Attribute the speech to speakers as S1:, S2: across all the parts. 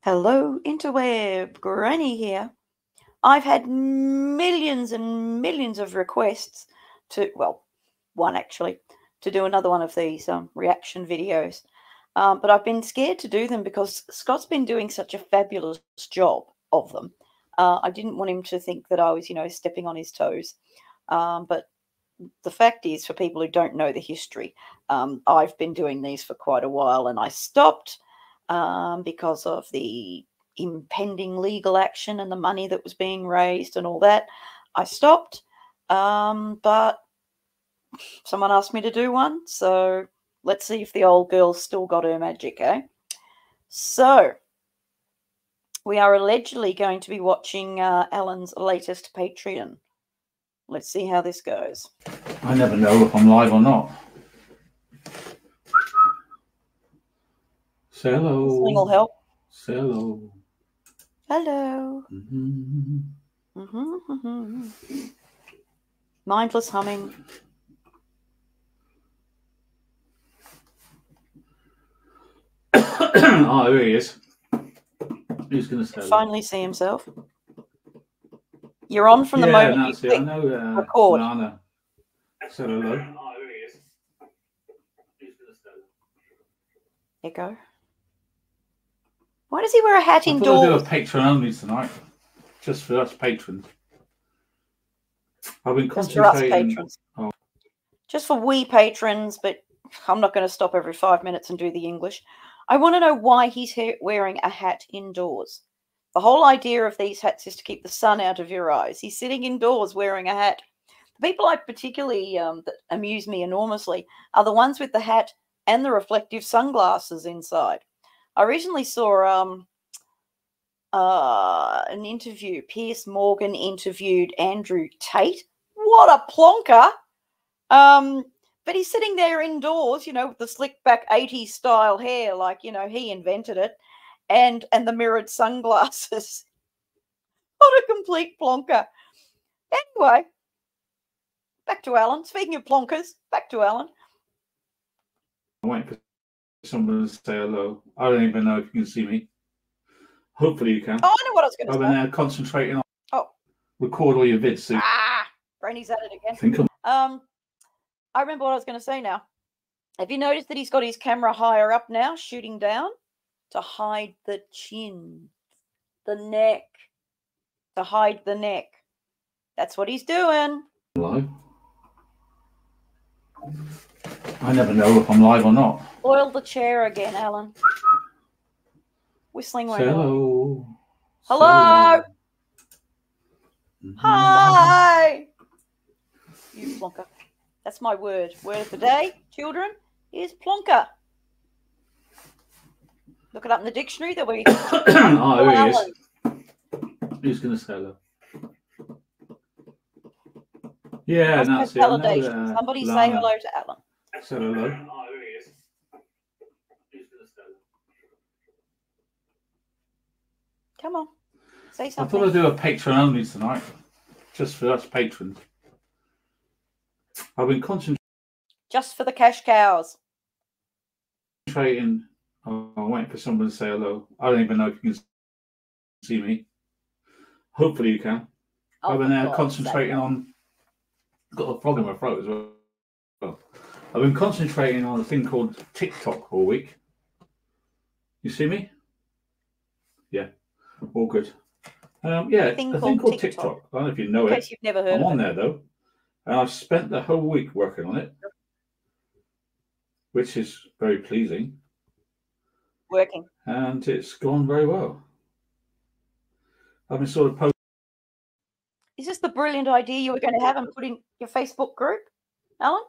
S1: Hello, interweb. Granny here. I've had millions and millions of requests one actually, to do another one of these reaction videos. But I've been scared to do them because Scott's been doing such a fabulous job of them. I didn't want him to think that I was, stepping on his toes. But the fact is, for people who don't know the history, I've been doing these for quite a while, and I stopped because of the impending legal action and the money that was being raised and all that. I stopped, but someone asked me to do one, so let's see if the old girl's still got her magic, eh? So we are allegedly going to be watching Alan's latest Patreon. Let's see how this goes.
S2: I never know if I'm live or not. Say hello.
S1: Whistling will help.
S2: Say hello.
S1: Hello. Mindless humming.
S2: Oh, there he is. Who's going to say hello?
S1: Finally see himself. You're on from the moment
S2: Nancy,
S1: you
S2: I know,
S1: record.
S2: Nana. Say hello.
S1: Echo. Why does he wear a hat indoors?
S2: I thought I'd do a Patreon only tonight, just for us patrons. I've been concentrating.
S1: Just for we patrons, but I'm not going to stop every 5 minutes and do the English. I want to know why he's wearing a hat indoors. The whole idea of these hats is to keep the sun out of your eyes. He's sitting indoors wearing a hat. The people I particularly that amuse me enormously are the ones with the hat and the reflective sunglasses inside. I recently saw an interview. Piers Morgan interviewed Andrew Tate. What a plonker! But he's sitting there indoors, with the slick back 80s style hair, like, he invented it, and the mirrored sunglasses. What a complete plonker. Anyway, back to Alan. Speaking of plonkers, back to Alan.
S2: I went for someone to say hello. I don't even know if you can see me. Hopefully you can.
S1: Oh, I know what I was going to say.
S2: I've been concentrating on record all your vids. So
S1: Brandy's at it again. I remember what I was going to say now. Have you noticed that he's got his camera higher up now, shooting down to hide the chin, the neck, to hide the neck? That's what he's doing.
S2: Live? I never know if I'm live or not.
S1: Oil the chair again, Alan. Whistling won't help.
S2: Hello.
S1: Hello. Hi. You plonker. That's my word. Word of the day, children, is plonker. Look it up in the dictionary. That we.
S2: Oh, there he is. Who's going to say hello? Yeah, Nancy.
S1: Somebody say hello to Alan.
S2: Say hello.
S1: Come on. Say something.
S2: I thought I'd do a Patreon only tonight, just for us patrons. I've been concentrating.
S1: Just for the cash cows.
S2: I'm waiting for someone to say hello. I don't even know if you can see me. Hopefully you can. I've been concentrating on. Got a frog in my throat as well. I've been concentrating on a thing called TikTok all week. You see me? Yeah, all good. Yeah, a thing called TikTok. I don't know if you know it.
S1: In case you've never heard of it.
S2: I'm on there though, and I've spent the whole week working on it, which is very pleasing.
S1: Working.
S2: And it's gone very well. I've been sort of posting.
S1: Is this the brilliant idea you were going to have and put in your Facebook group, Alan?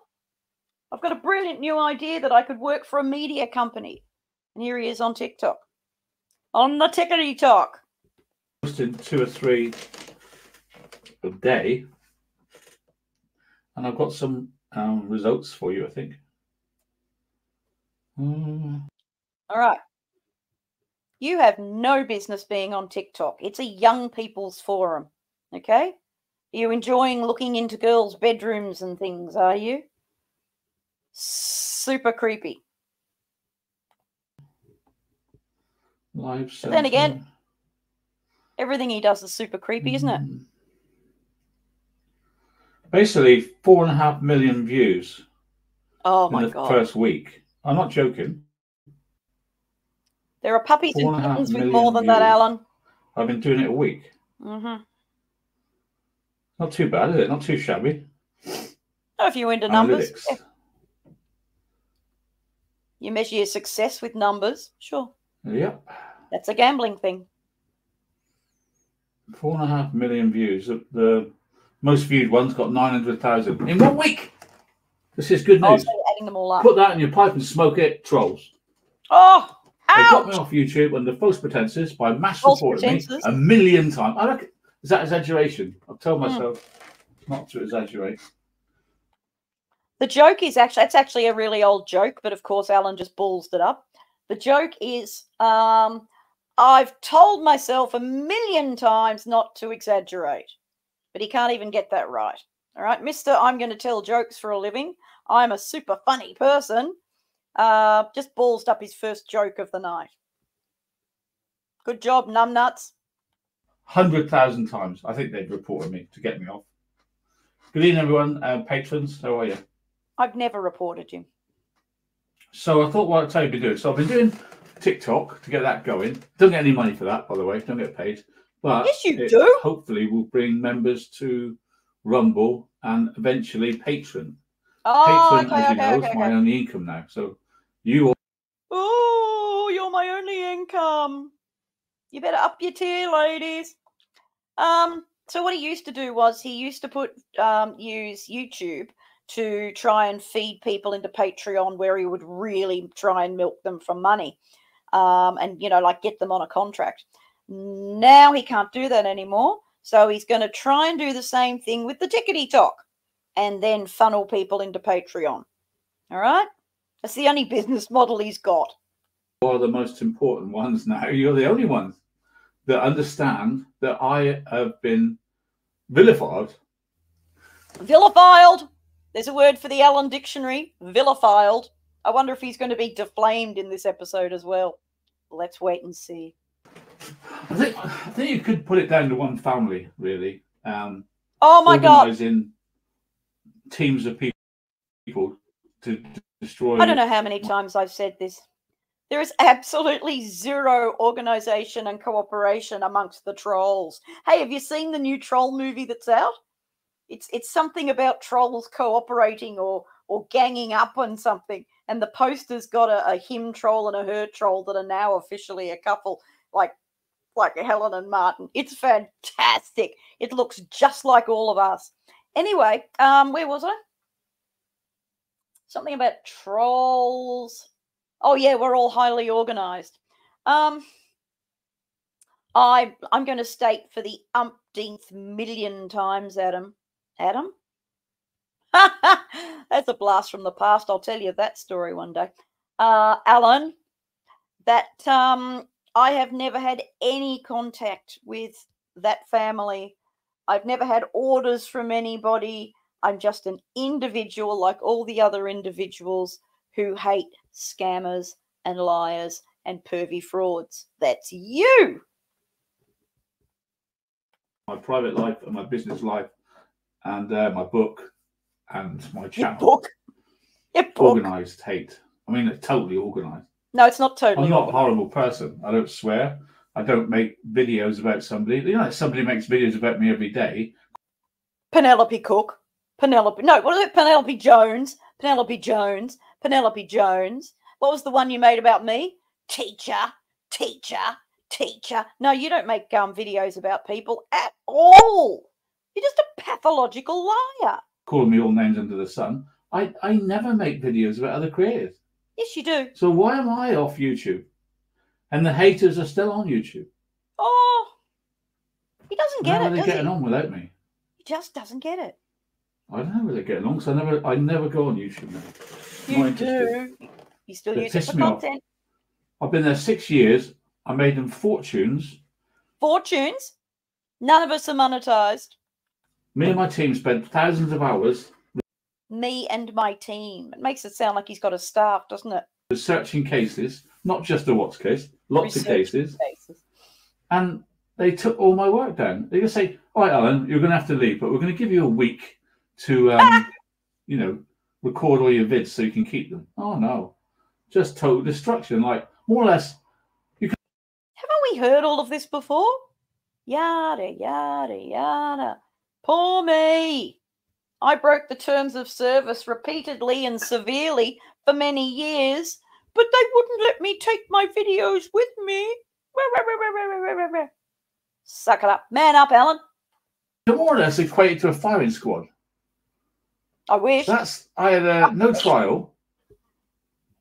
S1: I've got a brilliant new idea that I could work for a media company. And here he is on TikTok. On the Tickety Talk.
S2: Posting 2 or 3 a day. And I've got some results for you, I think.
S1: All right. You have no business being on TikTok. It's a young people's forum. Okay? Are you enjoying looking into girls' bedrooms and things, are you? Super creepy.
S2: Live
S1: But then again, everything he does is super creepy, isn't it?
S2: Basically, 4.5 million views.
S1: Oh
S2: in
S1: my
S2: the
S1: God.
S2: first week. I'm not joking.
S1: There are puppies and kittens with more than that, Alan.
S2: I've been doing it a week.
S1: Mm-hmm.
S2: Not too bad, is it? Not too shabby.
S1: Oh, if you're into numbers. Yeah. You measure your success with numbers, sure.
S2: Yep.
S1: That's a gambling thing.
S2: 4.5 million views. The most viewed one's got 900,000 in 1 week. This is good news.
S1: Also adding them all up.
S2: Put that in your pipe and smoke it, trolls.
S1: Oh, ouch!
S2: They got me off YouTube under false pretenses by mass reporting me 1 million times. I reckon, is that exaggeration? I've told myself not to exaggerate.
S1: The joke is it's actually a really old joke, but of course Alan just ballsed it up. The joke is, I've told myself 1 million times not to exaggerate, but he can't even get that right. All right, Mr. I'm going to tell jokes for a living. I'm a super funny person. Just ballsed up his first joke of the night. Good job, numbnuts.
S2: 100,000 times. I think they've reported me to get me off. Good evening, everyone. Patrons, how are you?
S1: I've never reported you.
S2: So I thought what I'd tell you to do. So I've been doing TikTok to get that going. Don't get any money for that, by the way. Don't get paid. But
S1: yes, you do.
S2: Hopefully will bring members to Rumble and eventually Patreon.
S1: Oh,
S2: Patreon, as you know, is my only income now. So you...
S1: Oh, you're my only income. You better up your tier, ladies. So what he used to do was he used to use YouTube to try and feed people into Patreon, where he would really try and milk them for money, and like get them on a contract. Now he can't do that anymore, so he's going to try and do the same thing with the Tickety Talk, and then funnel people into Patreon. All right, that's the only business model he's got.
S2: You are the most important ones now. You're the only ones that understand that I have been vilified.
S1: Vilified. There's a word for the Allen Dictionary. Vilified. I wonder if he's going to be deflamed in this episode as well. Let's wait and see.
S2: I think you could put it down to one family, really.
S1: Oh my God!
S2: Organising teams of people to destroy.
S1: I don't know how many times I've said this. There is absolutely zero organisation and cooperation amongst the trolls. Hey, have you seen the new troll movie that's out? It's something about trolls cooperating or ganging up on something. And the poster's got a him troll and a her troll that are now officially a couple, like Helen and Martin. It's fantastic. It looks just like all of us. Anyway, where was I? Something about trolls. Oh yeah, we're all highly organised. I'm going to state for the umpteenth million times, Adam. That's a blast from the past. I'll tell you that story one day. Alan, that I have never had any contact with that family. I've never had orders from anybody. I'm just an individual like all the other individuals who hate scammers and liars and pervy frauds. That's you.
S2: My private life and my business life and my book and my channel.
S1: Your book.
S2: Organised hate. I mean, it's totally organised.
S1: No, it's not totally.
S2: I'm not a horrible person. I don't swear. I don't make videos about somebody. Somebody makes videos about me every day.
S1: Penelope Cook. No, what is it? Penelope Jones. What was the one you made about me? Teacher. No, you don't make videos about people at all. You're just a pathological liar.
S2: Calling me all names under the sun. I never make videos about other creators.
S1: Yes, you do.
S2: So why am I off YouTube? And the haters are still on YouTube.
S1: Oh, he doesn't get it.
S2: How are they getting on without me?
S1: He just doesn't get it.
S2: I don't know where they're getting on because I never go on YouTube now.
S1: You do. You still use it for content.
S2: I've been there 6 years. I made them fortunes.
S1: Fortunes? None of us are monetized.
S2: Me and my team spent thousands of hours.
S1: Me and my team. It makes it sound like he's got a staff, doesn't it?
S2: Researching cases, not just a Watts case, lots of cases. And they took all my work down. They just say, all right, Alan, you're going to have to leave, but we're going to give you a week to, you know, record all your vids so you can keep them. Oh, no. Just total destruction. Like, more or less.
S1: Haven't we heard all of this before? Yada, yada, yada. Poor me. I broke the terms of service repeatedly and severely for many years, but they wouldn't let me take my videos with me. Suck it up. Man up, Alan.
S2: They're more or less equated to a firing squad.
S1: I wish.
S2: I had no trial,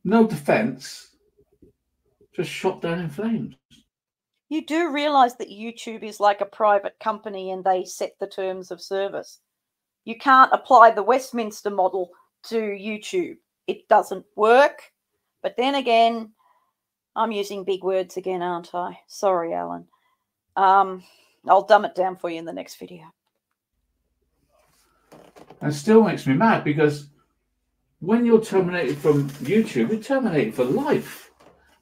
S2: no defence, just shot down in flames.
S1: You do realise that YouTube is like a private company and they set the terms of service. You can't apply the Westminster model to YouTube. It doesn't work. But then again, I'm using big words again, aren't I? Sorry, Alan. I'll dumb it down for you in the next video.
S2: And it still makes me mad because when you're terminated from YouTube, you're terminated for life.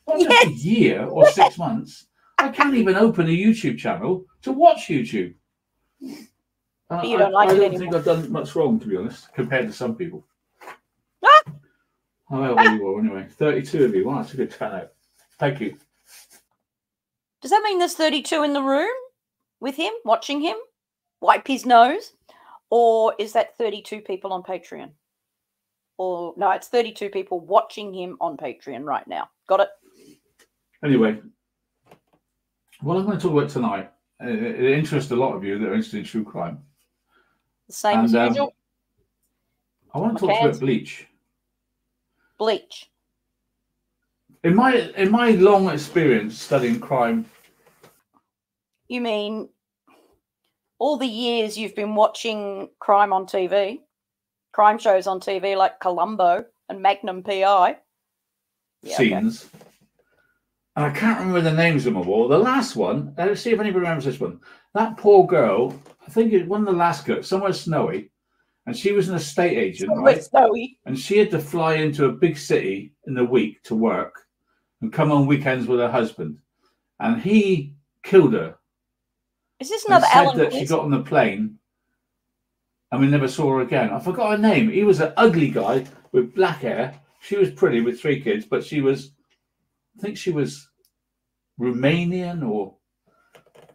S2: Not just a year or 6 months. I can't even open a YouTube channel to watch YouTube.
S1: You don't like it anymore.
S2: I don't think I've done much wrong, to be honest, compared to some people. However you are, anyway. 32 of you. Wow, that's a good turnout. Thank you.
S1: Does that mean there's 32 in the room with him, watching him, wipe his nose? Or is that 32 people on Patreon? Or no, it's 32 people watching him on Patreon right now. Got it?
S2: Anyway, what I'm going to talk about tonight, it interests a lot of you that are interested in true crime.
S1: The same as usual.
S2: I want to talk about Bleach.
S1: Bleach.
S2: In my long experience studying crime.
S1: You mean all the years you've been watching crime on TV, crime shows on TV like Columbo and Magnum PI. Yeah,
S2: scenes. Okay. And I can't remember the names of them all. The last one, let's see if anybody remembers this one. That poor girl, I think it was one of the last girls, somewhere snowy, and she was an estate agent, right?
S1: Snowy.
S2: And she had to fly into a big city in the week to work and come on weekends with her husband. And he killed her.
S1: Is this another Alan?
S2: Said that she got on the plane and we never saw her again. I forgot her name. He was an ugly guy with black hair. She was pretty with 3 kids, but she was, I think she was Romanian or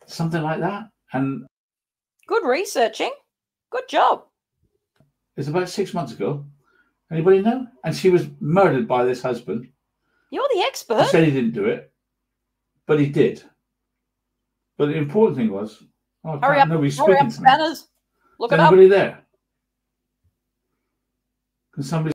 S2: something like that. And
S1: good researching. Good job.
S2: It's about 6 months ago. Anybody know? And she was murdered by this husband.
S1: You're the expert.
S2: He said he didn't do it, but he did. But the important thing was,
S1: hurry up,
S2: nobody's speaking to me.
S1: Spanners. Look it up.
S2: Anybody there? Can somebody